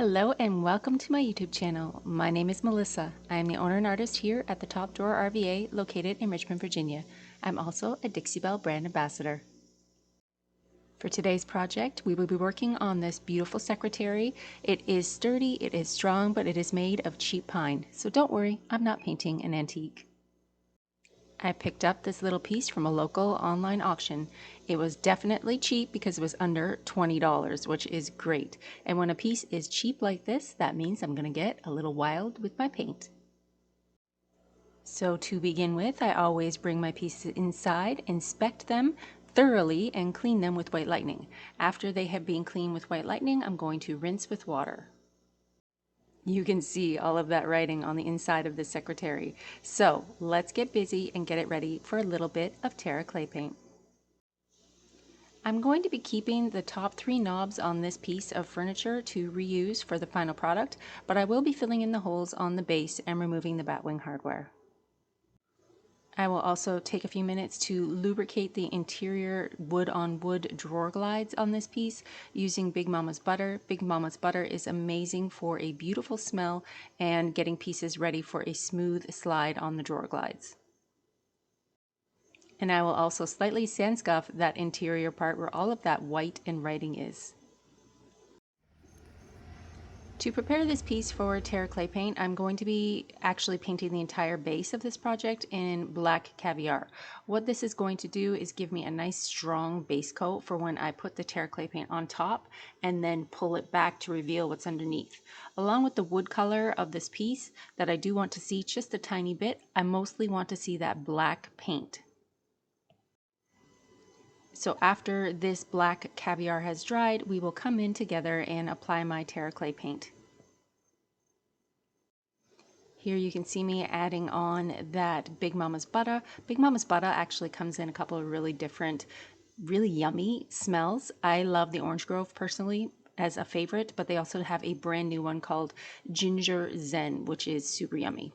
Hello and welcome to my YouTube channel. My name is Melissa. I am the owner and artist here at the Top Drawer RVA located in Richmond, Virginia. I'm also a Dixie Belle brand ambassador. For today's project, we will be working on this beautiful secretary. It is sturdy, it is strong, but it is made of cheap pine. So don't worry, I'm not painting an antique. I picked up this little piece from a local online auction. It was definitely cheap because it was under $20, which is great. And when a piece is cheap like this, that means I'm going to get a little wild with my paint. So to begin with, I always bring my pieces inside, inspect them thoroughly, and clean them with white lightning. After they have been cleaned with white lightning, I'm going to rinse with water. You can see all of that writing on the inside of the secretary. So let's get busy and get it ready for a little bit of Terra clay paint. I'm going to be keeping the top 3 knobs on this piece of furniture to reuse for the final product, but I will be filling in the holes on the base and removing the batwing hardware. I will also take a few minutes to lubricate the interior wood-on-wood drawer glides on this piece using Big Mama's butter. Big Mama's butter is amazing for a beautiful smell and getting pieces ready for a smooth slide on the drawer glides. And I will also slightly sand scuff that interior part where all of that white and writing is. To prepare this piece for Terra clay paint, I'm going to be actually painting the entire base of this project in black Caviar. What this is going to do is give me a nice strong base coat for when I put the Terra clay paint on top and then pull it back to reveal what's underneath. Along with the wood color of this piece that I do want to see just a tiny bit, I mostly want to see that black paint. So after this black Caviar has dried, we will come in together and apply my Terra clay paint. Here you can see me adding on that Big Mama's butter. Big Mama's butter actually comes in a couple of really different, really yummy smells. I love the Orange Grove personally as a favorite, but they also have a brand new one called Ginger Zen, which is super yummy.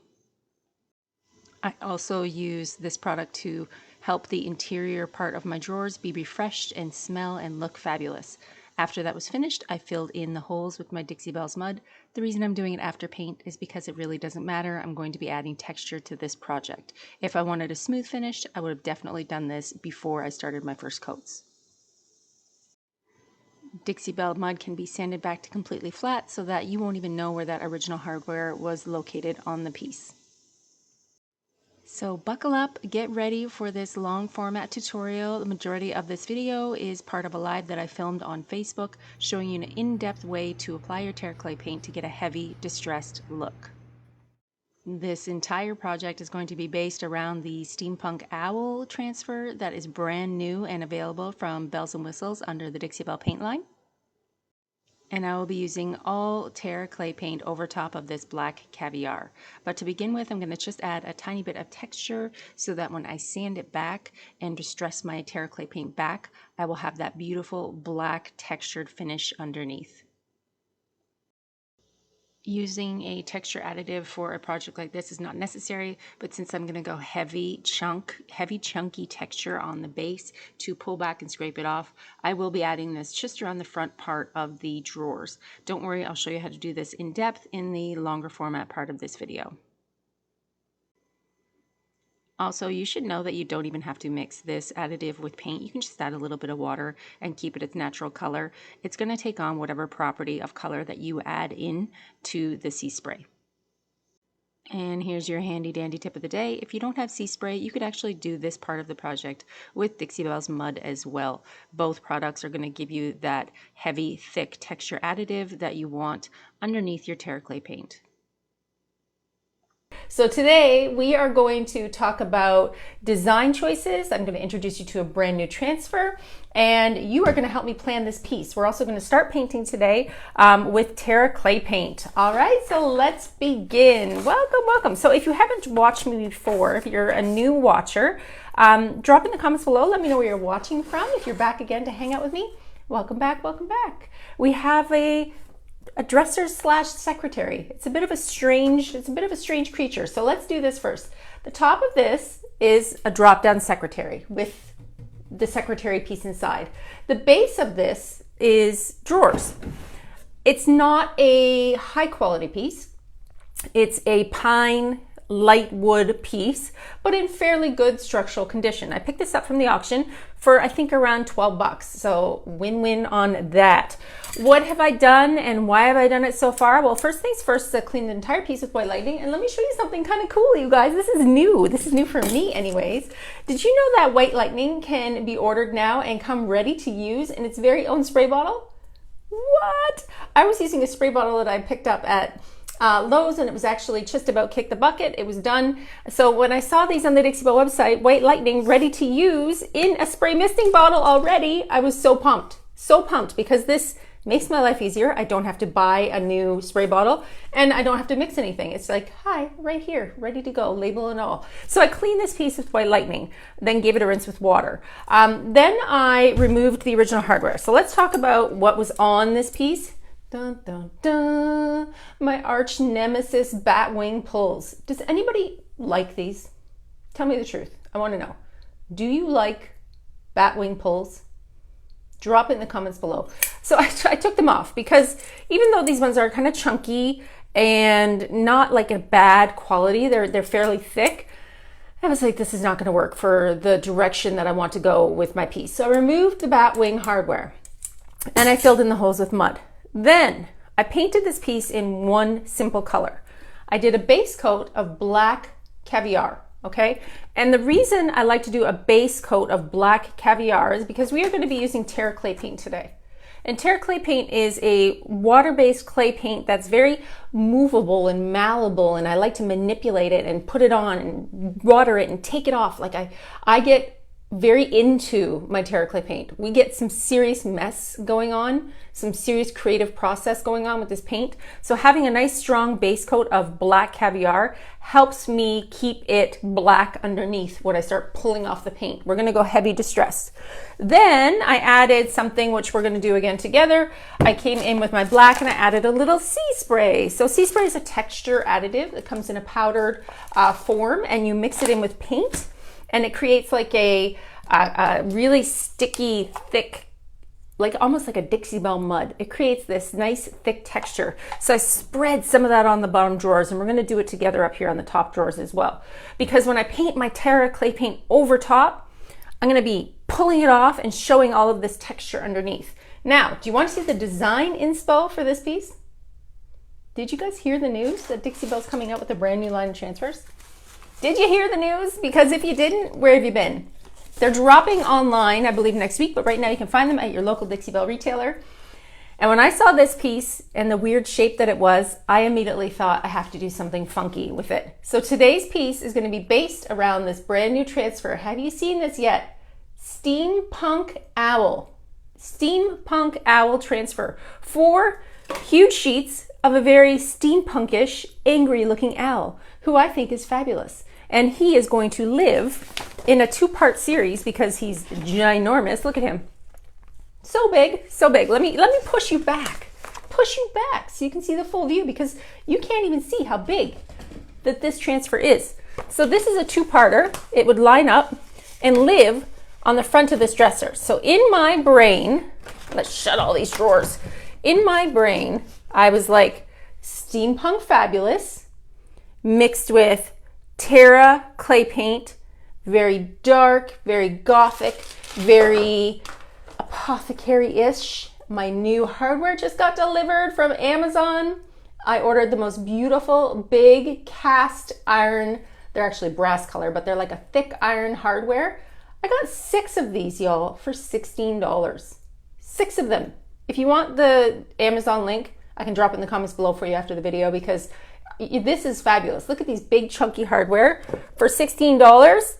I also use this product to help the interior part of my drawers be refreshed and smell and look fabulous. After that was finished, I filled in the holes with my Dixie Belle's mud. The reason I'm doing it after paint is because it really doesn't matter. I'm going to be adding texture to this project. If I wanted a smooth finish, I would have definitely done this before I started my first coats. Dixie Belle mud can be sanded back to completely flat so that you won't even know where that original hardware was located on the piece. So buckle up, get ready for this long format tutorial. The majority of this video is part of a live that I filmed on Facebook showing you an in-depth way to apply your Terra clay paint to get a heavy, distressed look. This entire project is going to be based around the Steampunk Owl Transfer that is brand new and available from Bells & Whistles under the Dixie Belle paint line. And I will be using all Terra clay paint over top of this black Caviar. But to begin with, I'm going to just add a tiny bit of texture so that when I sand it back and distress my Terra clay paint back, I will have that beautiful black textured finish underneath. Using a texture additive for a project like this is not necessary, but since I'm going to go heavy chunky texture on the base to pull back and scrape it off, I will be adding this just around the front part of the drawers. Don't worry, I'll show you how to do this in depth in the longer format part of this video. Also, you should know that you don't even have to mix this additive with paint. You can just add a little bit of water and keep it its natural color. It's going to take on whatever property of color that you add in to the sea spray. And here's your handy dandy tip of the day. If you don't have sea spray, you could actually do this part of the project with Dixie Belle's mud as well. Both products are going to give you that heavy, thick texture additive that you want underneath your Terra clay paint. So today we are going to talk about design choices. I'm going to introduce you to a brand new transfer, and you are going to help me plan this piece. We're also going to start painting today with Terra clay paint. All right, so let's begin. Welcome, welcome. So if you haven't watched me before, if you're a new watcher, drop in the comments below. Let me know where you're watching from. If you're back again to hang out with me, welcome back, welcome back. We have a dresser slash secretary. It's a bit of a strange creature. So let's do this first. The top of this is a drop-down secretary with the secretary piece inside. The base of this is drawers. It's not a high quality piece. It's a pine light wood piece, but in fairly good structural condition. I picked this up from the auction for I think around 12 bucks. So win-win on that. What have I done and why have I done it so far? Well, first things first, I cleaned the entire piece with white lightning, and let me show you something kind of cool, you guys. This is new. This is new for me anyways. Did you know that white lightning can be ordered now and come ready to use in its very own spray bottle? What? I was using a spray bottle that I picked up at Lowe's, and it was actually just about kick the bucket. It was done. So when I saw these on the Dixie Belle website, white lightning ready to use in a spray misting bottle already, I was so pumped because this makes my life easier. I don't have to buy a new spray bottle and I don't have to mix anything. It's like, hi, right here, ready to go, label and all. So I cleaned this piece with white lightning, then gave it a rinse with water. Then I removed the original hardware. So let's talk about what was on this piece. Dun, dun, dun. My arch nemesis bat wing pulls. Does anybody like these? Tell me the truth. I want to know. Do you like bat wing pulls? Drop it in the comments below. So I took them off because even though these ones are kind of chunky and not like a bad quality, they're fairly thick, I was like, this is not going to work for the direction that I want to go with my piece. So I removed the bat wing hardware and I filled in the holes with mud. Then I painted this piece in one simple color. I did a base coat of black Caviar, okay? And the reason I like to do a base coat of black Caviar is because we are going to be using Terra clay paint today. And Terra clay paint is a water-based clay paint that's very movable and malleable, and I like to manipulate it and put it on and water it and take it off. Like I get very into my Terra clay paint. We get some serious mess going on, some serious creative process going on with this paint. So having a nice strong base coat of black Caviar helps me keep it black underneath when I start pulling off the paint. We're gonna go heavy distressed. Then I added something which we're gonna do again together. I came in with my black and I added a little sea spray. So sea spray is a texture additive that comes in a powdered form, and you mix it in with paint, and it creates like a really sticky, thick, like almost like a Dixie Belle mud. It creates this nice thick texture. So I spread some of that on the bottom drawers, and we're gonna do it together up here on the top drawers as well. Because when I paint my Terra clay paint over top, I'm gonna be pulling it off and showing all of this texture underneath. Now, do you want to see the design inspo for this piece? Did you guys hear the news that Dixie Belle's coming out with a brand new line of transfers? Did you hear the news? Because if you didn't, where have you been? They're dropping online, I believe, next week, but right now you can find them at your local Dixie Belle retailer. And when I saw this piece and the weird shape that it was, I immediately thought I have to do something funky with it. So today's piece is going to be based around this brand new transfer. Have you seen this yet? Steampunk Owl. Steampunk Owl Transfer. 4 huge sheets of a very steampunkish, angry looking owl, who I think is fabulous. And he is going to live in a 2-part series because he's ginormous. Look at him. So big, so big. Let me push you back so you can see the full view, because you can't even see how big that this transfer is. So this is a 2-parter. It would line up and live on the front of this dresser. So in my brain, let's shut all these drawers. In my brain, I was like, steampunk fabulous mixed with Terra clay paint, very dark, very gothic, very apothecary-ish. My new hardware just got delivered from Amazon. I ordered the most beautiful big cast iron. They're actually brass color, but they're like a thick iron hardware. I got 6 of these, y'all, for $16. 6 of them. If you want the Amazon link, I can drop it in the comments below for you after the video, because this is fabulous. Look at these big chunky hardware for $16.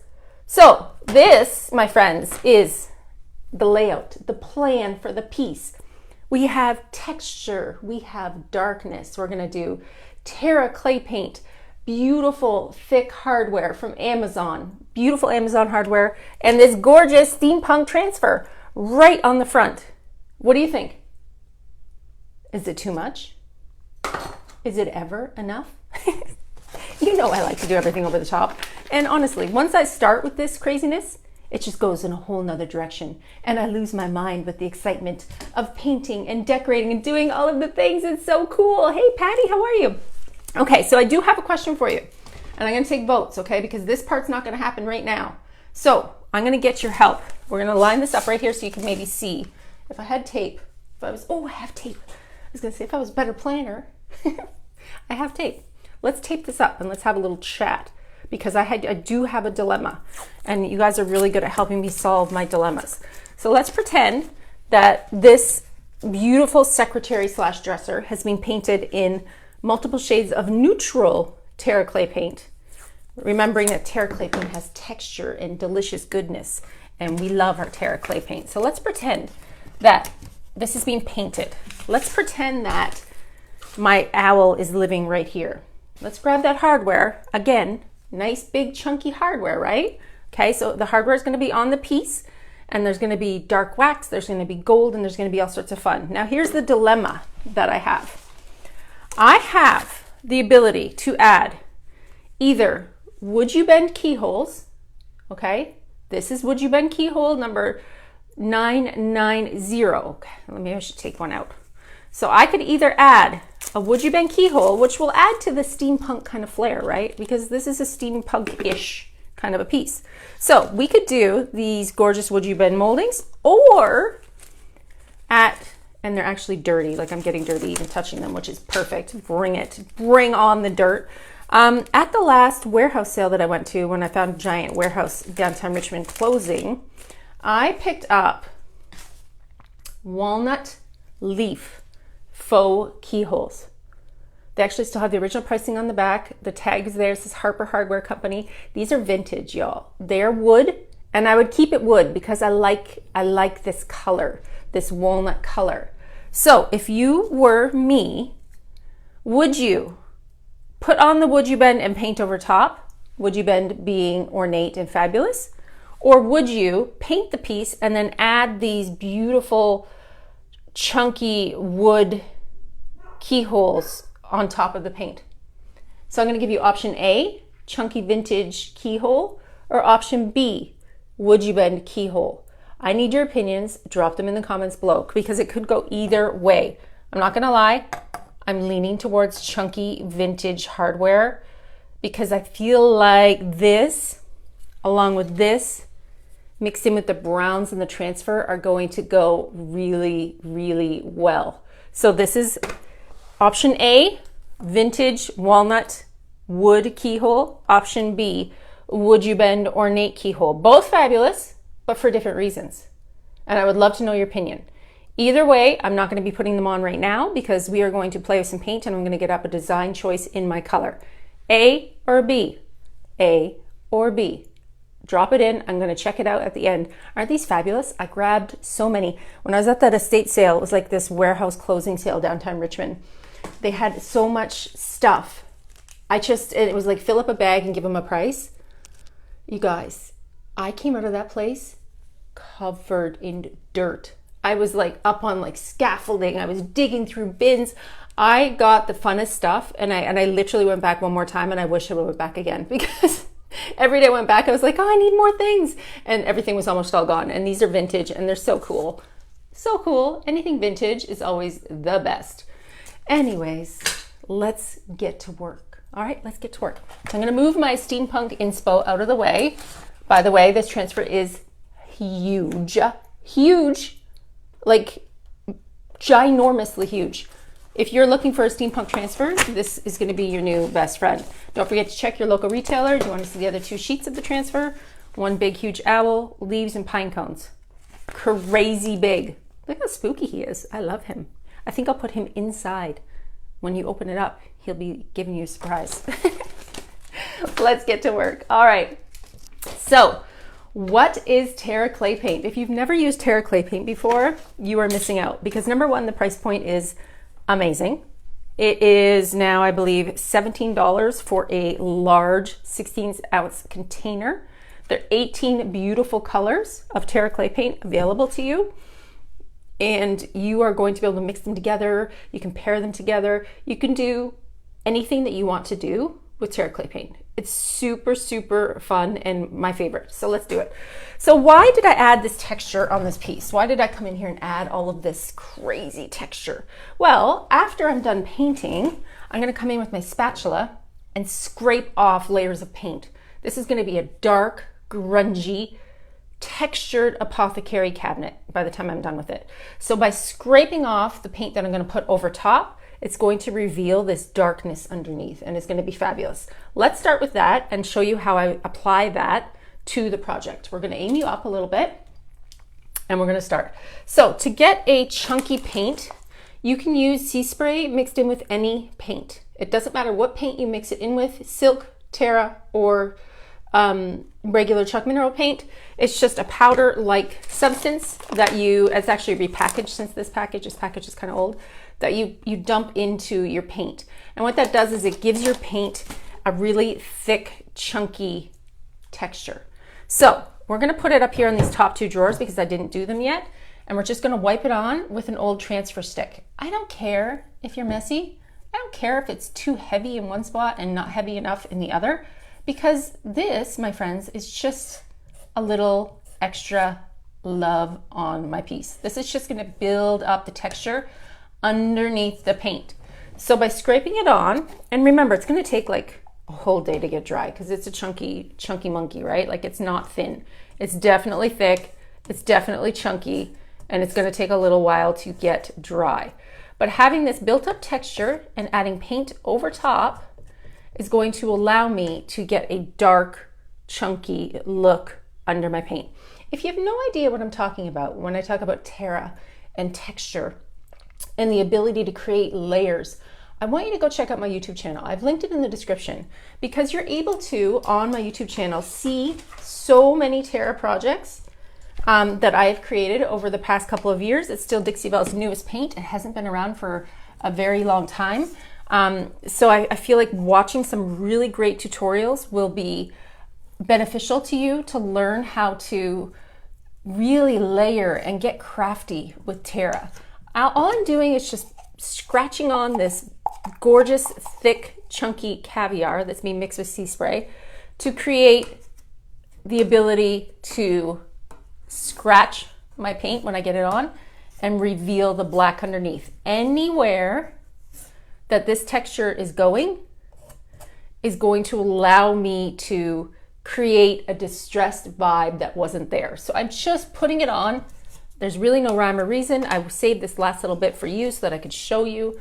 So this, my friends, is the layout, the plan for the piece. We have texture, we have darkness. We're gonna do Terra clay paint, beautiful thick hardware from Amazon, beautiful Amazon hardware, and this gorgeous steampunk transfer right on the front. What do you think? Is it too much? Is it ever enough? You know I like to do everything over the top. And honestly, once I start with this craziness, it just goes in a whole nother direction. And I lose my mind with the excitement of painting and decorating and doing all of the things. It's so cool. Hey, Patty, how are you? Okay, so I do have a question for you. And I'm gonna take votes, okay? Because this part's not gonna happen right now. So I'm gonna get your help. We're gonna line this up right here so you can maybe see. If I had tape, I have tape. I was gonna say, if I was a better planner, I have tape. Let's tape this up and let's have a little chat, because I do have a dilemma, and you guys are really good at helping me solve my dilemmas. So let's pretend that this beautiful secretary / dresser has been painted in multiple shades of neutral Terra clay paint. Remembering that Terra clay paint has texture and delicious goodness, and we love our Terra clay paint. So let's pretend that this is being painted. Let's pretend that my owl is living right here. Let's grab that hardware. Again, nice big chunky hardware, right? Okay, so the hardware is going to be on the piece, and there's going to be dark wax, there's going to be gold, and there's going to be all sorts of fun. Now here's the dilemma that I have. I have the ability to add either would you bend keyholes, okay? This is would you bend keyhole number 990. Okay, maybe I should take one out. So I could either add a would you bend keyhole, which will add to the steampunk kind of flair, right? Because this is a steampunk-ish kind of a piece. So we could do these gorgeous would you bend moldings, or and they're actually dirty, like I'm getting dirty even touching them, which is perfect. Bring it, bring on the dirt. At the last warehouse sale that I went to, when I found a giant warehouse downtown Richmond closing, I picked up walnut leaf faux keyholes. They actually still have the original pricing on the back. The tag is there. It says Harper Hardware Company. These are vintage, y'all. They're wood, and I would keep it wood because I like this color, this walnut color. So if you were me, would you put on the would you bend and paint over top? Would you bend being ornate and fabulous? Or would you paint the piece and then add these beautiful chunky wood keyholes on top of the paint? So I'm going to give you option A, chunky vintage keyhole, or option B, would you bend keyhole. I need your opinions. Drop them in the comments below, because it could go either way. I'm not going to lie. I'm leaning towards chunky vintage hardware because I feel like this, along with this, mixed in with the browns and the transfer, are going to go really, really well. So this is option A, vintage walnut wood keyhole. Option B, would you bend ornate keyhole. Both fabulous, but for different reasons. And I would love to know your opinion. Either way, I'm not going to be putting them on right now because we are going to play with some paint and I'm going to get up a design choice in my color. A or B? A or B? Drop it in. I'm going to check it out at the end. Aren't these fabulous? I grabbed so many. When I was at that estate sale, it was like this warehouse closing sale downtown Richmond. They had so much stuff. It was like fill up a bag and give them a price. You guys, I came out of that place covered in dirt. I was like up on like scaffolding. I was digging through bins. I got the funnest stuff, and I literally went back one more time, and I wish I would went back again because every day I went back, I was like, oh, I need more things, and everything was almost all gone. And these are vintage, and they're so cool. So cool. Anything vintage is always the best. Anyways, let's get to work. All right, let's get to work. So I'm going to move my steampunk inspo out of the way. By the way, this transfer is huge. Huge. Like ginormously huge. If you're looking for a steampunk transfer, this is going to be your new best friend. Don't forget to check your local retailer. Do you want to see the other two sheets of the transfer? One big huge owl, leaves, and pine cones. Crazy big. Look how spooky he is. I love him. I think I'll put him inside. When you open it up, he'll be giving you a surprise. Let's get to work. All right. So what is Terra clay paint? If you've never used Terra clay paint before, you are missing out because number one, the price point is amazing. It is now, I believe, $17 for a large 16-ounce container. There are 18 beautiful colors of Terra clay paint available to you. And you are going to be able to mix them together. You can pair them together. You can do anything that you want to do with Terra clay paint. It's super, super fun and my favorite. So let's do it. So why did I add this texture on this piece? Why did I come in here and add all of this crazy texture? Well, after I'm done painting, I'm gonna come in with my spatula and scrape off layers of paint. This is gonna be a dark, grungy, textured apothecary cabinet by the time I'm done with it. So by scraping off the paint that I'm gonna put over top, it's going to reveal this darkness underneath and it's gonna be fabulous. Let's start with that and show you how I apply that to the project. We're gonna aim you up a little bit and we're gonna start. So to get a chunky paint, you can use sea spray mixed in with any paint. It doesn't matter what paint you mix it in with, silk, Terra, or regular chalk mineral paint. It's just a powder-like substance that it's actually repackaged since this package is kind of old, that you dump into your paint. And what that does is it gives your paint a really thick, chunky texture. So we're gonna put it up here in these top two drawers because I didn't do them yet. And we're just gonna wipe it on with an old transfer stick. I don't care if you're messy. I don't care if it's too heavy in one spot and not heavy enough in the other, because this, my friends, is just a little extra love on my piece. This is just gonna build up the texture underneath the paint. So by scraping it on, and remember, it's gonna take like a whole day to get dry because it's a chunky monkey, right? Like it's not thin. It's definitely thick, it's definitely chunky, and it's gonna take a little while to get dry. But having this built up texture and adding paint over top is going to allow me to get a dark, chunky look under my paint. If you have no idea what I'm talking about when I talk about Terra and texture and the ability to create layers, I want you to go check out my YouTube channel. I've linked it in the description because you're able to, on my YouTube channel, see so many Terra projects that I have created over the past couple of years. It's still Dixie Belle's newest paint. It hasn't been around for a very long time. So I feel like watching some really great tutorials will be beneficial to you to learn how to really layer and get crafty with Terra. All I'm doing is just scratching on this gorgeous, thick, chunky caviar that's being mixed with sea spray to create the ability to scratch my paint when I get it on and reveal the black underneath. Anywhere that this texture is going to allow me to create a distressed vibe that wasn't there. So I'm just putting it on. There's really no rhyme or reason. I saved this last little bit for you so that I could show you.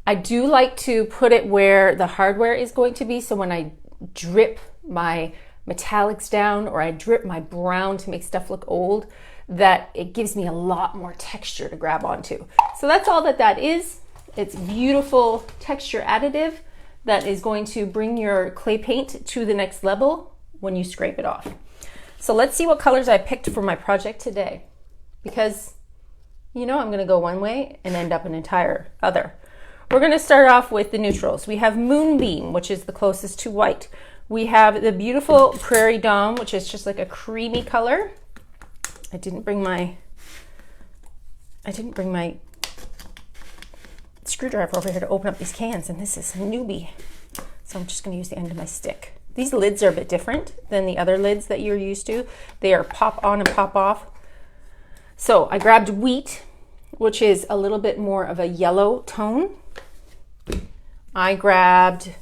I do like to put it where the hardware is going to be. So when I drip my metallics down or I drip my brown to make stuff look old, that it gives me a lot more texture to grab onto. So that's all that is. It's beautiful texture additive that is going to bring your clay paint to the next level when you scrape it off. So let's see what colors I picked for my project today, because you know I'm going to go one way and end up an entire other. We're going to start off with the neutrals. We have Moonbeam, which is the closest to white. We have the beautiful Prairie Dawn, which is just like a creamy color. I didn't bring my screwdriver over here to open up these cans, and this is a newbie. So I'm just going to use the end of my stick. These lids are a bit different than the other lids that you're used to. They are pop on and pop off. So I grabbed Wheat, which is a little bit more of a yellow tone. I grabbed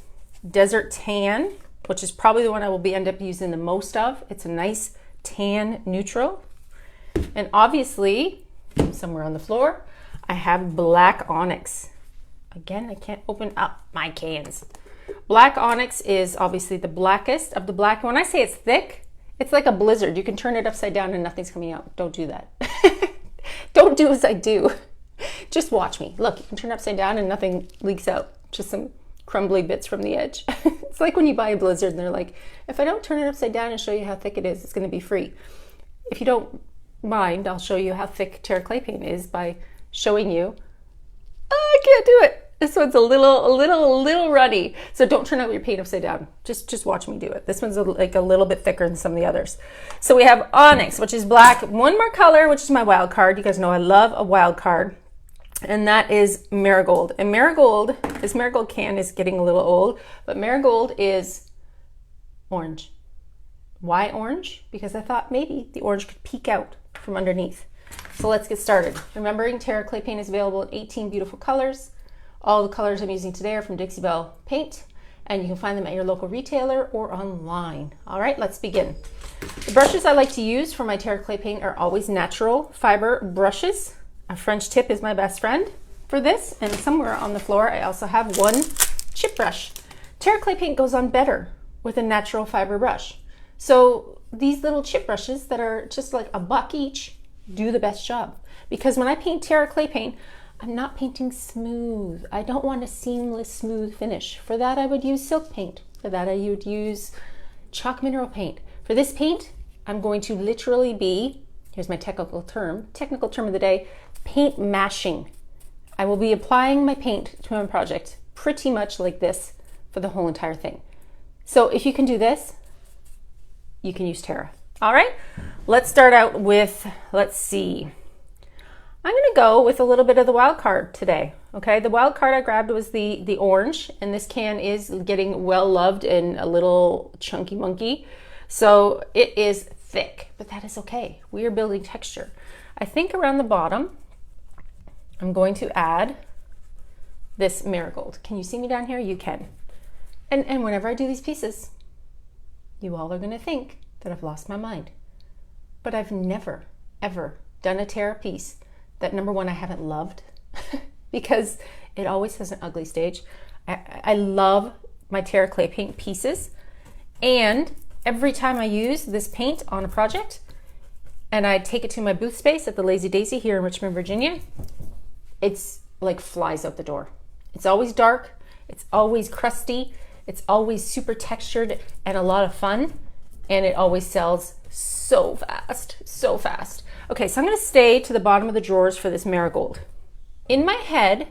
Desert Tan, which is probably the one I will end up using the most of. It's a nice tan neutral. And obviously, somewhere on the floor, I have Black Onyx. Again, I can't open up my cans. Black Onyx is obviously the blackest of the black. When I say it's thick, it's like a blizzard. You can turn it upside down and nothing's coming out. Don't do that. Don't do as I do. Just watch me. Look, you can turn it upside down and nothing leaks out. Just some crumbly bits from the edge. It's like when you buy a blizzard and they're like, if I don't turn it upside down and show you how thick it is, it's going to be free. If you don't mind, I'll show you how thick Terra clay paint is by showing you. Oh, I can't do it. This one's a little runny. So don't turn out your paint upside down. Just watch me do it. This one's like a little bit thicker than some of the others. So we have Onyx, which is black. One more color, which is my wild card. You guys know I love a wild card. And that is Marigold. And Marigold, this Marigold can is getting a little old, but Marigold is orange. Why orange? Because I thought maybe the orange could peek out from underneath. So let's get started. Remembering Terra clay paint is available in 18 beautiful colors. All the colors I'm using today are from Dixie Belle Paint, and you can find them at your local retailer or online. All right, let's begin. The brushes I like to use for my Terra clay paint are always natural fiber brushes. A French tip is my best friend for this, and somewhere on the floor I also have one chip brush. Terra clay paint goes on better with a natural fiber brush. So these little chip brushes that are just like $1 each do the best job. Because when I paint Terra clay paint, I'm not painting smooth. I don't want a seamless, smooth finish. For that, I would use silk paint. For that, I would use chalk mineral paint. For this paint, I'm going to literally be, here's my technical term of the day, paint mashing. I will be applying my paint to my project pretty much like this for the whole entire thing. So if you can do this, you can use Terra. All right, let's start out with, let's see. I'm gonna go with a little bit of the wild card today, okay? The wild card I grabbed was the orange, and this can is getting well loved and a little chunky monkey. So it is thick, but that is okay. We are building texture. I think around the bottom, I'm going to add this Marigold. Can you see me down here? You can. And whenever I do these pieces, you all are gonna think that I've lost my mind. But I've never, ever done a Terra piece that, number one, I haven't loved because it always has an ugly stage. I love my Terra clay paint pieces, and every time I use this paint on a project and I take it to my booth space at the Lazy Daisy here in Richmond, Virginia, it's like flies out the door. It's always dark, it's always crusty, it's always super textured and a lot of fun, and it always sells so fast, so fast. Okay, so I'm gonna stay to the bottom of the drawers for this Marigold. In my head,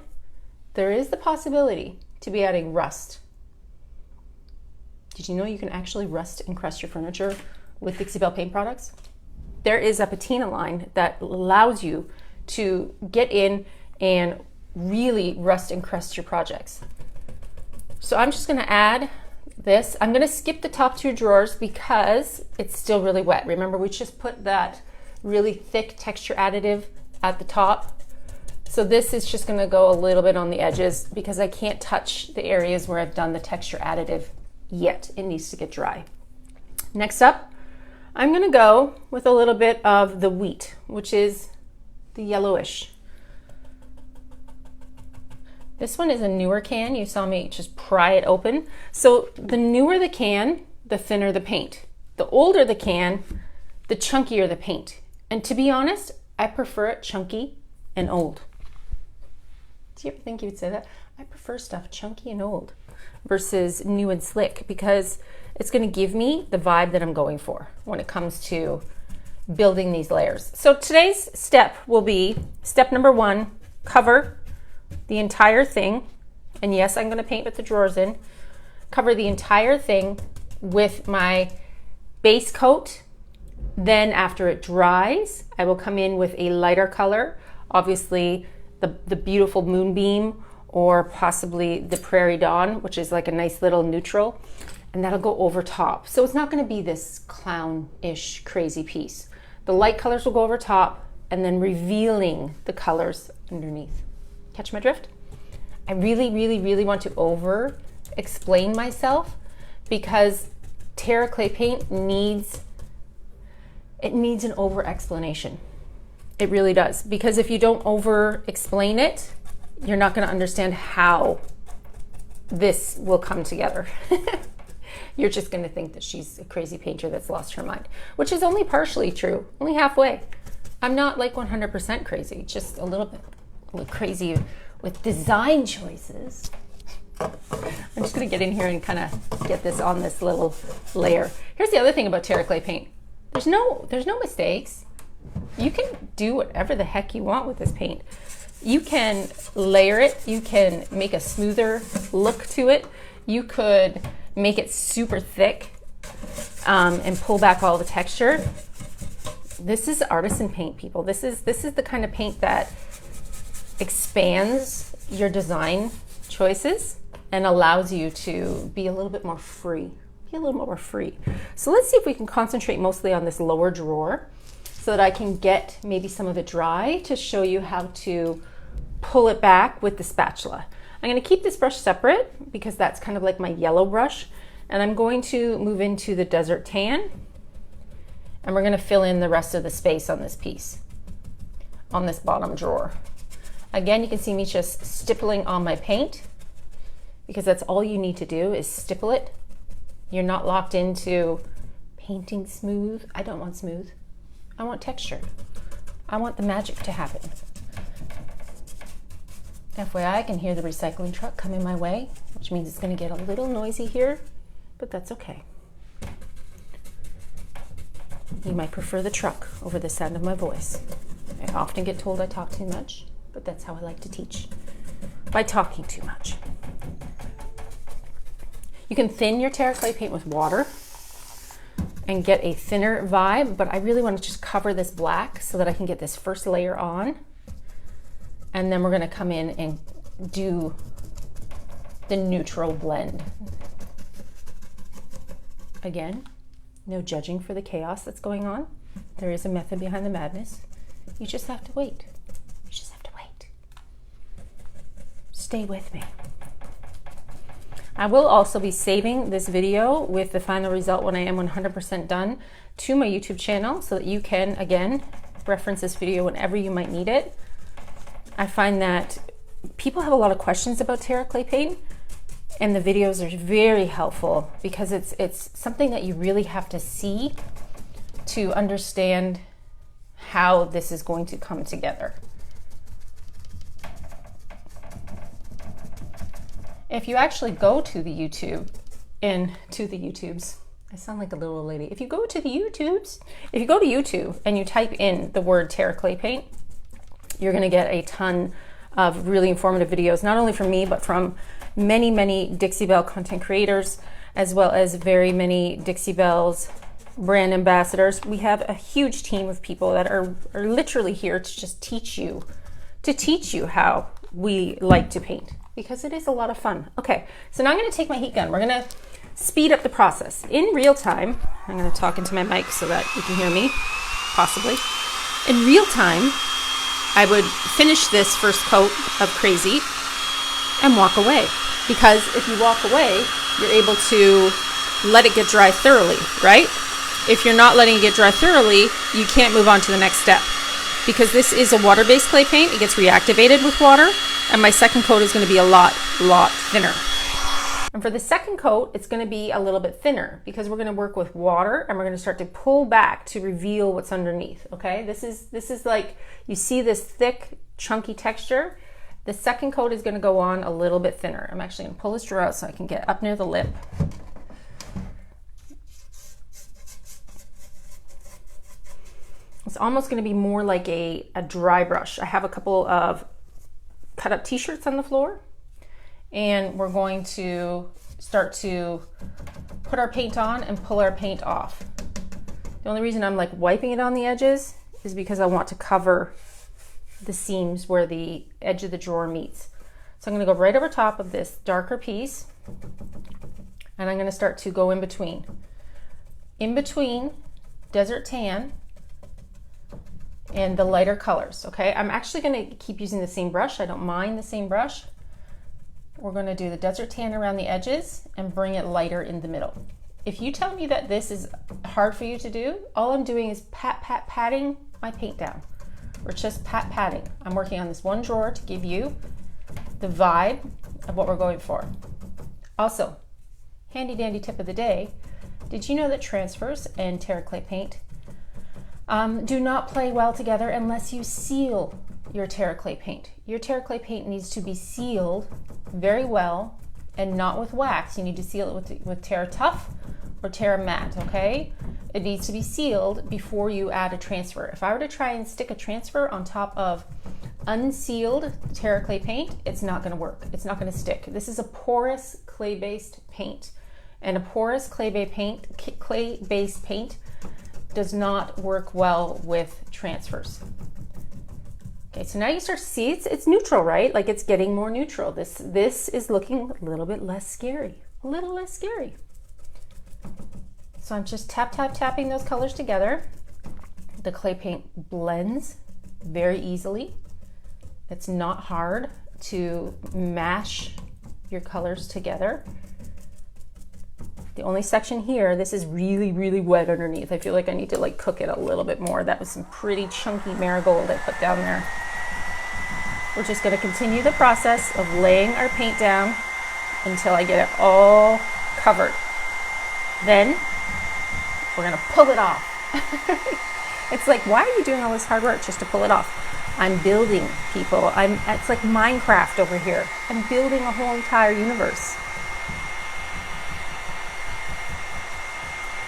there is the possibility to be adding rust. Did you know you can actually rust and crust your furniture with Dixie Belle paint products? There is a patina line that allows you to get in and really rust and crust your projects. So I'm just gonna add this. I'm gonna skip the top 2 drawers because it's still really wet. Remember, we just put that really thick texture additive at the top. So this is just gonna go a little bit on the edges because I can't touch the areas where I've done the texture additive yet. It needs to get dry. Next up, I'm gonna go with a little bit of the wheat, which is the yellowish. This one is a newer can. You saw me just pry it open. So the newer the can, the thinner the paint. The older the can, the chunkier the paint. And to be honest, I prefer it chunky and old. Do you ever think you would say that? I prefer stuff chunky and old versus new and slick because it's gonna give me the vibe that I'm going for when it comes to building these layers. So today's step will be step number 1, cover the entire thing. And yes, I'm gonna paint with the drawers in. Cover the entire thing with my base coat. Then after it dries, I will come in with a lighter color, obviously the beautiful Moonbeam or possibly the Prairie Dawn, which is like a nice little neutral, and that'll go over top. So it's not gonna be this clown-ish crazy piece. The light colors will go over top and then revealing the colors underneath. Catch my drift? I really, really, really want to over explain myself because Terra clay paint needs an over explanation. It really does, because if you don't over explain it, you're not going to understand how this will come together. You're just going to think that she's a crazy painter that's lost her mind, which is only partially true, only halfway. I'm not like 100% crazy, just a little crazy with design choices. I'm just going to get in here and kind of get this on this little layer. Here's the other thing about Terra clay paint. There's no mistakes. You can do whatever the heck you want with this paint. You can layer it. You can make a smoother look to it. You could make it super thick and pull back all the texture. This is artisan paint, people. This is the kind of paint that expands your design choices and allows you to be a little bit more free. be a little more free. So let's see if we can concentrate mostly on this lower drawer so that I can get maybe some of it dry to show you how to pull it back with the spatula. I'm going to keep this brush separate because that's kind of like my yellow brush, and I'm going to move into the desert tan, and we're going to fill in the rest of the space on this piece, on this bottom drawer. Again, you can see me just stippling on my paint because that's all you need to do is stipple it. You're not locked into painting smooth. I don't want smooth. I want texture. I want the magic to happen. FYI, I can hear the recycling truck coming my way, which means it's going to get a little noisy here, but that's okay. You might prefer the truck over the sound of my voice. I often get told I talk too much, but that's how I like to teach, by talking too much. You can thin your Terra clay paint with water and get a thinner vibe, but I really want to just cover this black so that I can get this first layer on. And then we're going to come in and do the neutral blend. Again, no judging for the chaos that's going on. There is a method behind the madness. You just have to wait. You just have to wait. Stay with me. I will also be saving this video with the final result when I am 100% done to my YouTube channel so that you can, again, reference this video whenever you might need it. I find that people have a lot of questions about Terra clay paint, and the videos are very helpful because it's something that you really have to see to understand how this is going to come together. If you actually go to the YouTube and to the YouTubes, I sound like a little old lady. If you go to YouTube and you type in the word Terra clay paint, you're going to get a ton of really informative videos, not only from me, but from many, many Dixie Belle content creators, as well as very many Dixie Belle's brand ambassadors. We have a huge team of people that are literally here to just teach you how we like to paint, because it is a lot of fun. Okay, so now I'm going to take my heat gun. We're going to speed up the process. In real time, I'm going to talk into my mic so that you can hear me, possibly. In real time, I would finish this first coat of Crazy and walk away. Because if you walk away, you're able to let it get dry thoroughly, right? If you're not letting it get dry thoroughly, you can't move on to the next step. Because this is a water-based clay paint, it gets reactivated with water, and my second coat is going to be a lot thinner. And for the second coat, it's going to be a little bit thinner because we're going to work with water and we're going to start to pull back to reveal what's underneath, okay? This is like, you see this thick, chunky texture. The second coat is going to go on a little bit thinner. I'm actually going to pull this drawer out so I can get up near the lip. It's almost going to be more like a dry brush. I have a couple of cut up t-shirts on the floor, and we're going to start to put our paint on and pull our paint off. The only reason I'm like wiping it on the edges is because I want to cover the seams where the edge of the drawer meets. So I'm going to go right over top of this darker piece, and I'm going to start to go in between desert tan and the lighter colors, okay? I'm actually going to keep using the same brush. I don't mind the same brush. We're going to do the desert tan around the edges and bring it lighter in the middle. If you tell me that this is hard for you to do, all I'm doing is patting my paint down. We're just patting. I'm working on this one drawer to give you the vibe of what we're going for. Also, handy dandy tip of the day, did you know that transfers and Terra clay paint do not play well together unless you seal your Terra clay paint. Your Terra clay paint needs to be sealed very well, and not with wax. You need to seal it with Terra Tough or Terra Matte, okay? It needs to be sealed before you add a transfer. If I were to try and stick a transfer on top of unsealed Terra clay paint, it's not going to work. It's not going to stick. This is a porous clay-based paint, and a porous clay-based paint does not work well with transfers. Okay, so now you start to see it's neutral, right? Like it's getting more neutral. This is looking a little bit less scary, a little less scary. So I'm just tapping those colors together. The clay paint blends very easily. It's not hard to mash your colors together. The only section here, this is really, really wet underneath. I feel like I need to like cook it a little bit more. That was some pretty chunky marigold I put down there. We're just going to continue the process of laying our paint down until I get it all covered. Then we're going to pull it off. It's like, why are you doing all this hard work just to pull it off? I'm building, people. It's like Minecraft over here. I'm building a whole entire universe.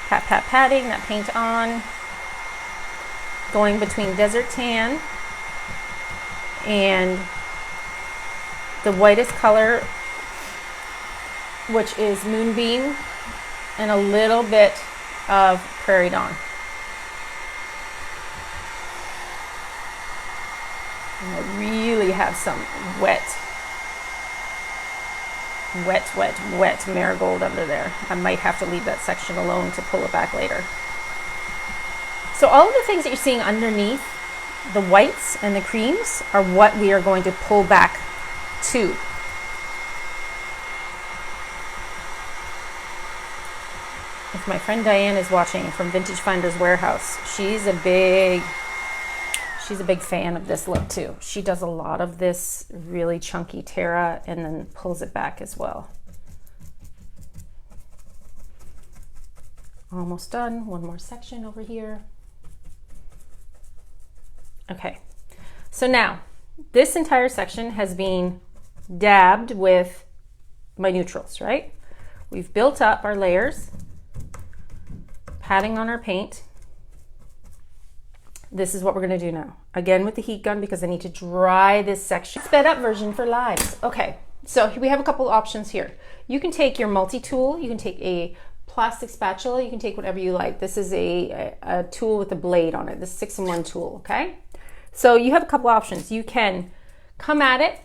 Patting that paint on. Going between desert tan and the whitest color, which is Moonbeam, and a little bit of Prairie Dawn. And I really have some wet marigold under there. I might have to leave that section alone to pull it back later. So all of the things that you're seeing underneath, the whites and the creams, are what we are going to pull back to. If my friend Diane is watching from Vintage Finders Warehouse, she's a big fan of this look too. She does a lot of this really chunky Terra and then pulls it back as well. Almost done. One more section over here. Okay, so now this entire section has been dabbed with my neutrals, right? We've built up our layers, patting on our paint. This is what we're going to do now. Again with the heat gun, because I need to dry this section. Sped up version for lives. Okay, so we have a couple options here. You can take your multi-tool. You can take a plastic spatula. You can take whatever you like. This is a tool with a blade on it. This 6-in-1 tool, okay? So you have a couple options. You can come at it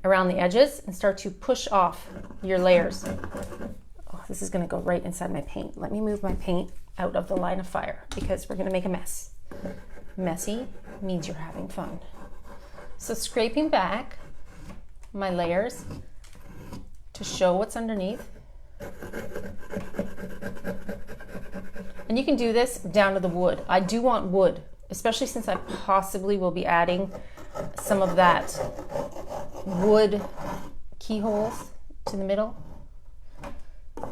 around the edges and start to push off your layers. Oh, this is going to go right inside my paint. Let me move my paint out of the line of fire because we're going to make a mess. Messy means you're having fun. So scraping back my layers to show what's underneath. And you can do this down to the wood. I do want wood, especially since I possibly will be adding some of that wood keyholes to the middle.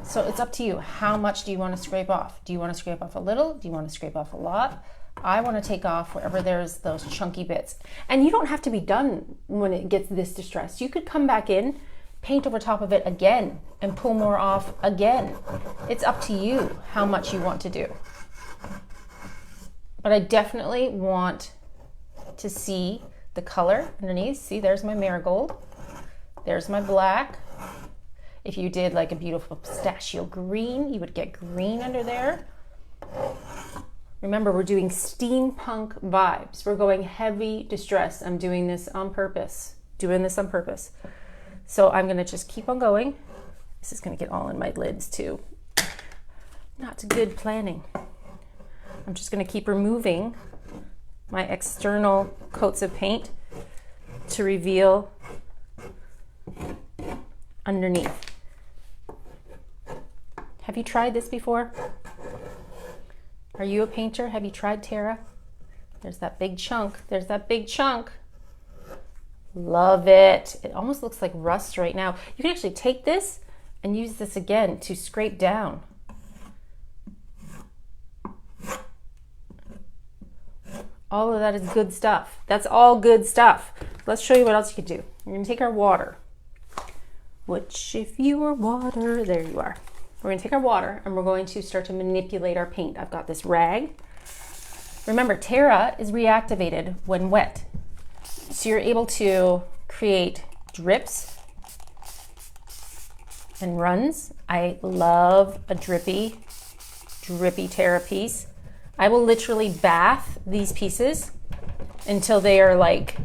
So it's up to you. How much do you want to scrape off? Do you want to scrape off a little? Do you want to scrape off a lot? I want to take off wherever there's those chunky bits. And you don't have to be done when it gets this distressed. You could come back in, paint over top of it again, and pull more off again. It's up to you how much you want to do. But I definitely want to see the color underneath. See, there's my marigold. There's my black. If you did like a beautiful pistachio green, you would get green under there. Remember, we're doing steampunk vibes. We're going heavy distress. I'm doing this on purpose. So I'm gonna just keep on going. This is gonna get all in my lids too. Not good planning. I'm just gonna keep removing my external coats of paint to reveal underneath. Have you tried this before? Are you a painter? Have you tried Terra? There's that big chunk. There's that big chunk. Love it. It almost looks like rust right now. You can actually take this and use this again to scrape down. All of that is good stuff. That's all good stuff. Let's show you what else you can do. We're going to take our water. Which, if you were water, there you are. We're going to take our water and we're going to start to manipulate our paint. I've got this rag. Remember, Terra is reactivated when wet. So you're able to create drips and runs. I love a drippy Terra piece. I will literally bath these pieces until they are like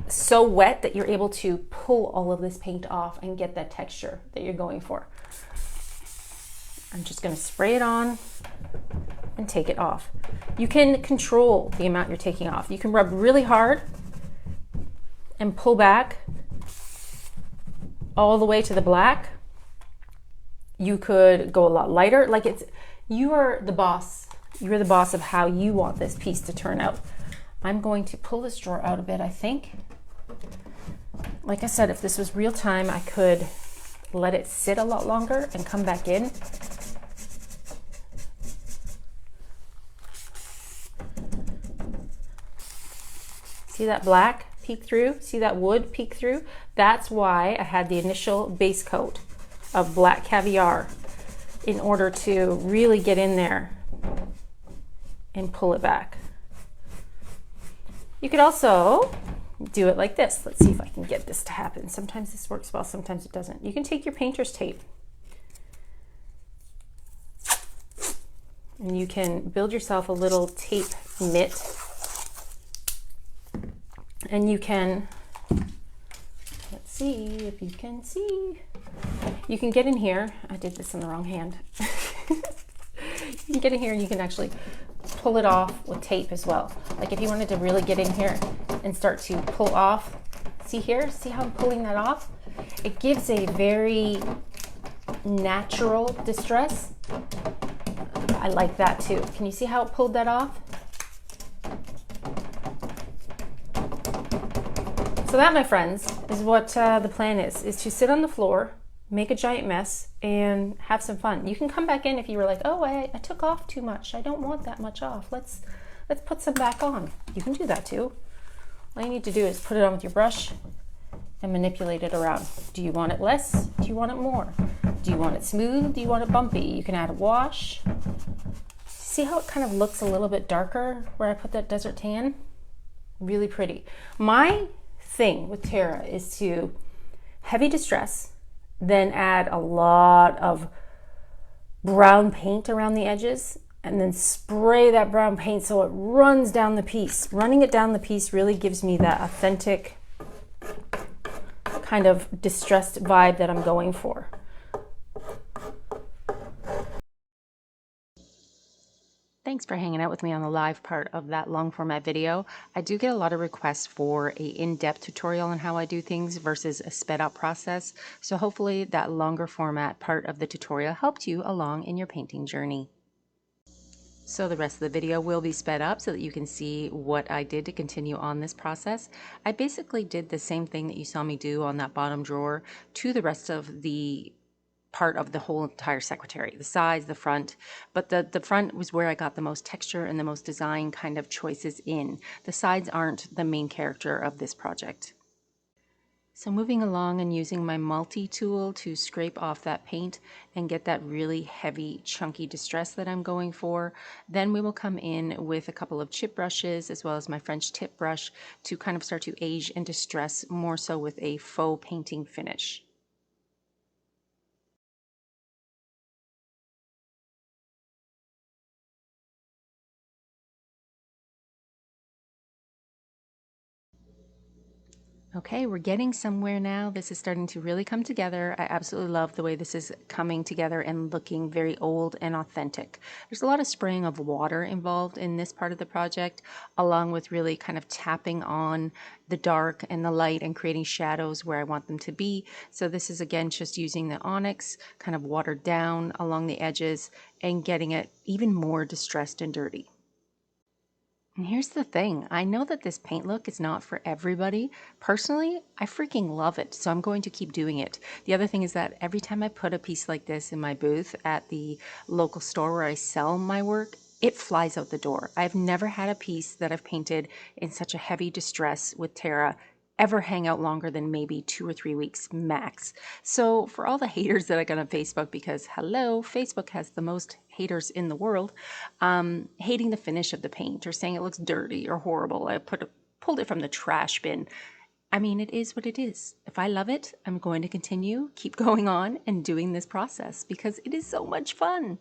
so wet that you're able to pull all of this paint off and get that texture that you're going for. I'm just going to spray it on and take it off. You can control the amount you're taking off. You can rub really hard and pull back all the way to the black. You could go a lot lighter. Like you are the boss. You're the boss of how you want this piece to turn out. I'm going to pull this drawer out a bit, I think. Like I said, if this was real time, I could let it sit a lot longer and come back in. See that black peek through? See that wood peek through? That's why I had the initial base coat of black caviar, in order to really get in there and pull it back. You could also do it like this. Let's see if I can get this to happen. Sometimes this works well, sometimes it doesn't. You can take your painter's tape and you can build yourself a little tape mitt, and you can, let's see if you can see, you can get in here. I did this in the wrong hand. You can get in here and you can actually pull it off with tape as well. Like if you wanted to really get in here and start to pull off, see here, see how I'm pulling that off? It gives a very natural distress. I like that too. Can you see how it pulled that off? So that, my friends, is what the plan is to sit on the floor, make a giant mess, and have some fun. You can come back in if you were like, oh, I took off too much. I don't want that much off. Let's put some back on. You can do that too. All you need to do is put it on with your brush and manipulate it around. Do you want it less? Do you want it more? Do you want it smooth? Do you want it bumpy? You can add a wash. See how it kind of looks a little bit darker where I put that desert tan? Really pretty. My thing with Terra is to heavy distress, then add a lot of brown paint around the edges, and then spray that brown paint so it runs down the piece. Running it down the piece really gives me that authentic kind of distressed vibe that I'm going for. Thanks for hanging out with me on the live part of that long format video. I do get a lot of requests for a in-depth tutorial on how I do things versus a sped up process. So hopefully that longer format part of the tutorial helped you along in your painting journey. So the rest of the video will be sped up so that you can see what I did to continue on this process. I basically did the same thing that you saw me do on that bottom drawer to the rest of the part of the whole entire secretary, the sides, the front, but the front was where I got the most texture and the most design kind of choices in. The sides aren't the main character of this project. So moving along and using my multi-tool to scrape off that paint and get that really heavy, chunky distress that I'm going for. Then we will come in with a couple of chip brushes as well as my French tip brush to kind of start to age and distress more so with a faux painting finish. Okay, we're getting somewhere now. This is starting to really come together. I absolutely love the way this is coming together and looking very old and authentic. There's a lot of spraying of water involved in this part of the project, along with really kind of tapping on the dark and the light and creating shadows where I want them to be. So this is again just using the Onyx, kind of watered down along the edges and getting it even more distressed and dirty. And here's the thing, I know that this paint look is not for everybody. Personally, I freaking love it, so I'm going to keep doing it. The other thing is that every time I put a piece like this in my booth at the local store where I sell my work, it flies out the door. I've never had a piece that I've painted in such a heavy distress with Terra ever hang out longer than maybe 2 or 3 weeks max. So for all the haters that I got on Facebook, because hello, Facebook has the most haters in the world, hating the finish of the paint or saying it looks dirty or horrible, I pulled it from the trash bin. I mean, it is what it is. If I love it, I'm going to continue, keep going on and doing this process because it is so much fun.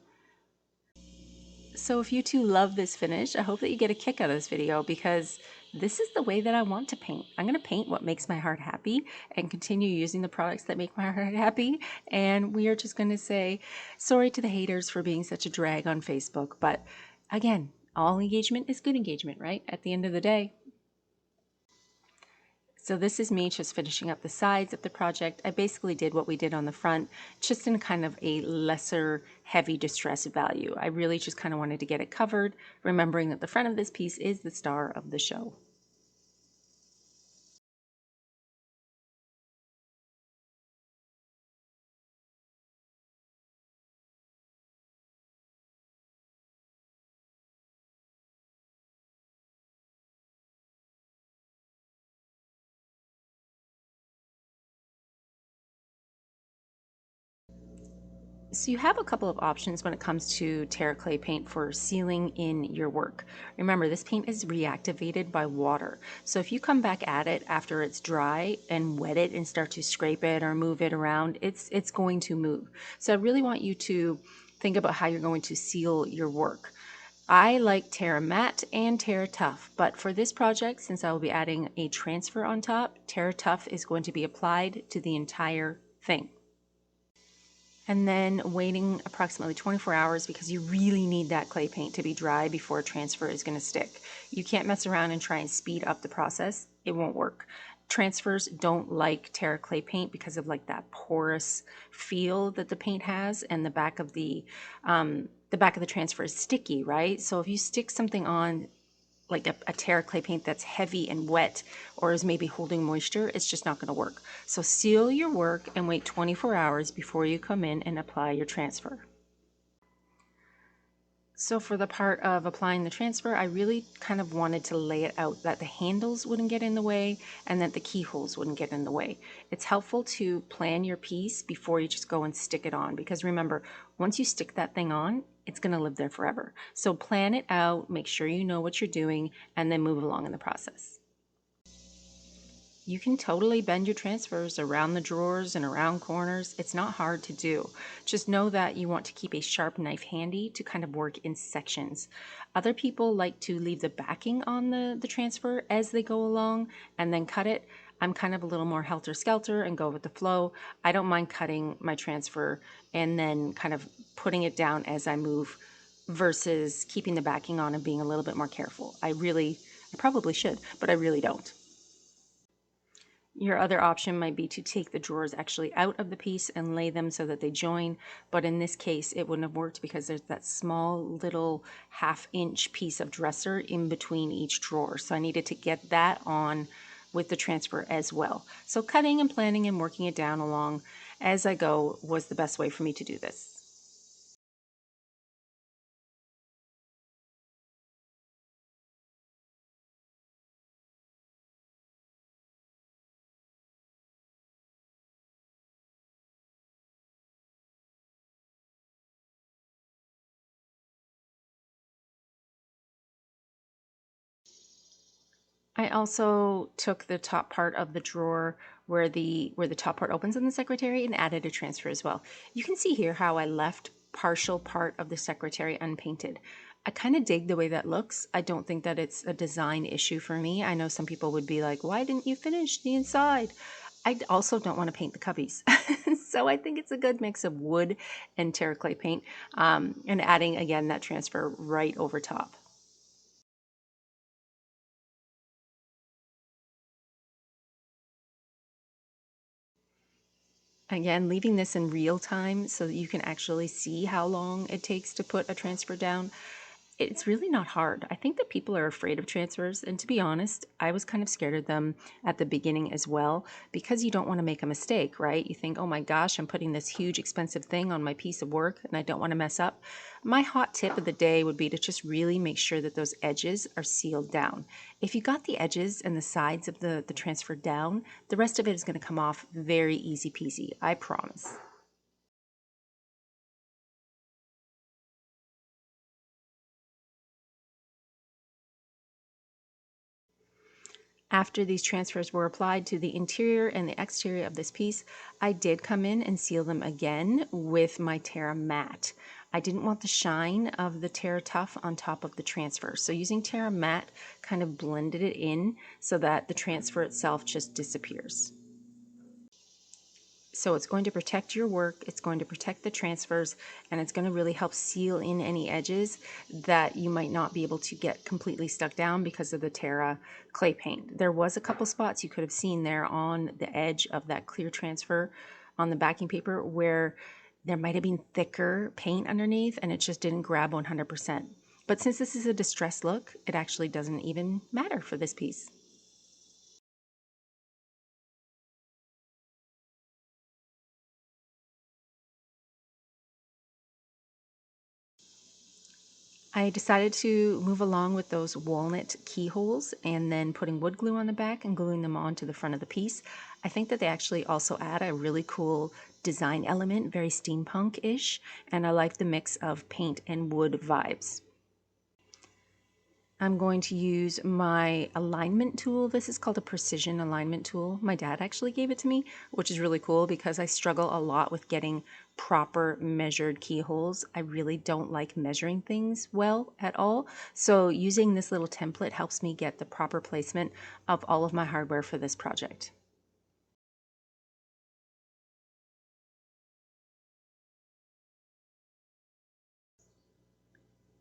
So if you two love this finish, I hope that you get a kick out of this video because this is the way that I want to paint. I'm going to paint what makes my heart happy and continue using the products that make my heart happy. And we are just going to say sorry to the haters for being such a drag on Facebook. But again, all engagement is good engagement, right? At the end of the day. So this is me just finishing up the sides of the project. I basically did what we did on the front, just in kind of a lesser heavy distress value. I really just kind of wanted to get it covered, remembering that the front of this piece is the star of the show. So you have a couple of options when it comes to Terra clay paint for sealing in your work. Remember, this paint is reactivated by water. So if you come back at it after it's dry and wet it and start to scrape it or move it around, it's going to move. So I really want you to think about how you're going to seal your work. I like Terra Matte and Terra Tough, but for this project, since I will be adding a transfer on top, Terra Tough is going to be applied to the entire thing. And then waiting approximately 24 hours because you really need that clay paint to be dry before a transfer is going to stick. You can't mess around and try and speed up the process. It won't work. Transfers don't like Terra clay paint because of like that porous feel that the paint has, and the back of the transfer is sticky, right? So if you stick something on like a Terra clay paint that's heavy and wet or is maybe holding moisture, it's just not going to work. So seal your work and wait 24 hours before you come in and apply your transfer. So for the part of applying the transfer, I really kind of wanted to lay it out that the handles wouldn't get in the way and that the keyholes wouldn't get in the way. It's helpful to plan your piece before you just go and stick it on, because remember, once you stick that thing on, it's going to live there forever. So plan it out, make sure you know what you're doing, and then move along in the process. You can totally bend your transfers around the drawers and around corners. It's not hard to do. Just know that you want to keep a sharp knife handy to kind of work in sections. Other people like to leave the backing on the transfer as they go along and then cut it. I'm kind of a little more helter-skelter and go with the flow. I don't mind cutting my transfer and then kind of putting it down as I move versus keeping the backing on and being a little bit more careful. I probably should, but I really don't. Your other option might be to take the drawers actually out of the piece and lay them so that they join, but in this case it wouldn't have worked because there's that small little half-inch piece of dresser in between each drawer. So I needed to get that on with the transfer as well. So cutting and planning and working it down along as I go was the best way for me to do this. I also took the top part of the drawer where the top part opens in the secretary and added a transfer as well. You can see here how I left partial part of the secretary unpainted. I kind of dig the way that looks. I don't think that it's a design issue for me. I know some people would be like, why didn't you finish the inside? I also don't want to paint the cubbies. So I think it's a good mix of wood and Terra clay paint, and adding again that transfer right over top. Again, leaving this in real time so that you can actually see how long it takes to put a transfer down. It's really not hard. I think that people are afraid of transfers, and to be honest, I was kind of scared of them at the beginning as well, because you don't want to make a mistake, right? You think, oh my gosh, I'm putting this huge expensive thing on my piece of work and I don't want to mess up. My hot tip of the day would be to just really make sure that those edges are sealed down. If you got the edges and the sides of the transfer down, the rest of it is going to come off very easy peasy, I promise. After these transfers were applied to the interior and the exterior of this piece, I did come in and seal them again with my Terra Matte. I didn't want the shine of the Terra Tough on top of the transfer. So using Terra Matte kind of blended it in so that the transfer itself just disappears. So it's going to protect your work, it's going to protect the transfers, and it's going to really help seal in any edges that you might not be able to get completely stuck down because of the Terra clay paint. There was a couple spots you could have seen there on the edge of that clear transfer on the backing paper where there might have been thicker paint underneath and it just didn't grab 100%. But since this is a distressed look, it actually doesn't even matter for this piece. I decided to move along with those walnut keyholes and then putting wood glue on the back and gluing them onto the front of the piece. I think that they actually also add a really cool design element, very steampunk-ish, and I like the mix of paint and wood vibes. I'm going to use my alignment tool. This is called a precision alignment tool. My dad actually gave it to me, which is really cool because I struggle a lot with getting proper measured keyholes. I really don't like measuring things well at all. So using this little template helps me get the proper placement of all of my hardware for this project.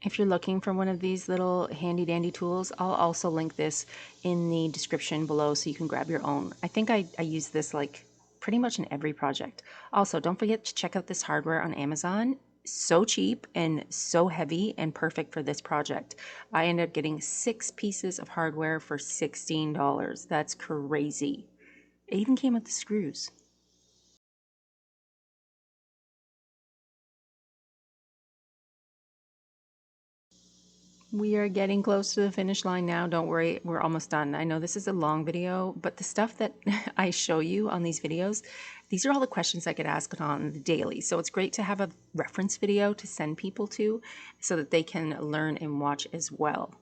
If you're looking for one of these little handy dandy tools, I'll also link this in the description below so you can grab your own. I think I use this like pretty much in every project. Also, don't forget to check out this hardware on Amazon. So cheap and so heavy and perfect for this project. I ended up getting 6 pieces of hardware for $16. That's crazy. It even came with the screws. We are getting close to the finish line now. Don't worry, we're almost done. I know this is a long video, but the stuff that I show you on these videos, these are all the questions I get asked on the daily. So it's great to have a reference video to send people to so that they can learn and watch as well.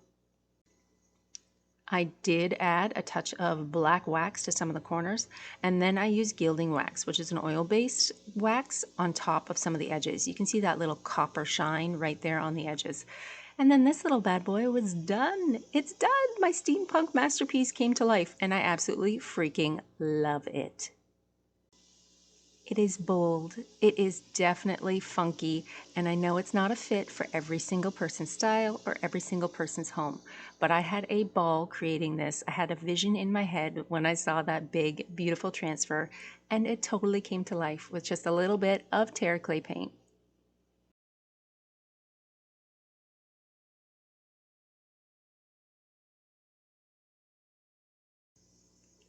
I did add a touch of black wax to some of the corners, and then I used gilding wax, which is an oil-based wax, on top of some of the edges. You can see that little copper shine right there on the edges. And then this little bad boy was done. It's done. My steampunk masterpiece came to life, and I absolutely freaking love it. It is bold, it is definitely funky, and I know it's not a fit for every single person's style or every single person's home, but I had a ball creating this. I had a vision in my head when I saw that big, beautiful transfer, and it totally came to life with just a little bit of Terra clay paint.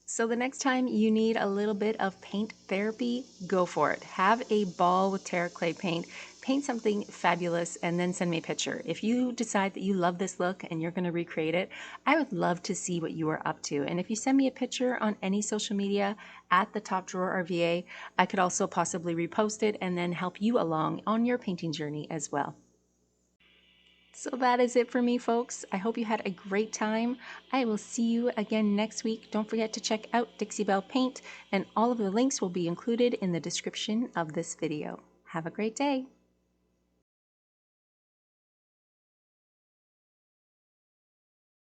So the next time you need a little bit of paint therapy, go for it. Have a ball with Terra clay paint, paint something fabulous, and then send me a picture. If you decide that you love this look and you're going to recreate it, I would love to see what you are up to. And if you send me a picture on any social media at the Top Drawer RVA, I could also possibly repost it and then help you along on your painting journey as well. So that is it for me, folks. I hope you had a great time. I will see you again next week. Don't forget to check out Dixie Belle Paint, and all of the links will be included in the description of this video. Have a great day.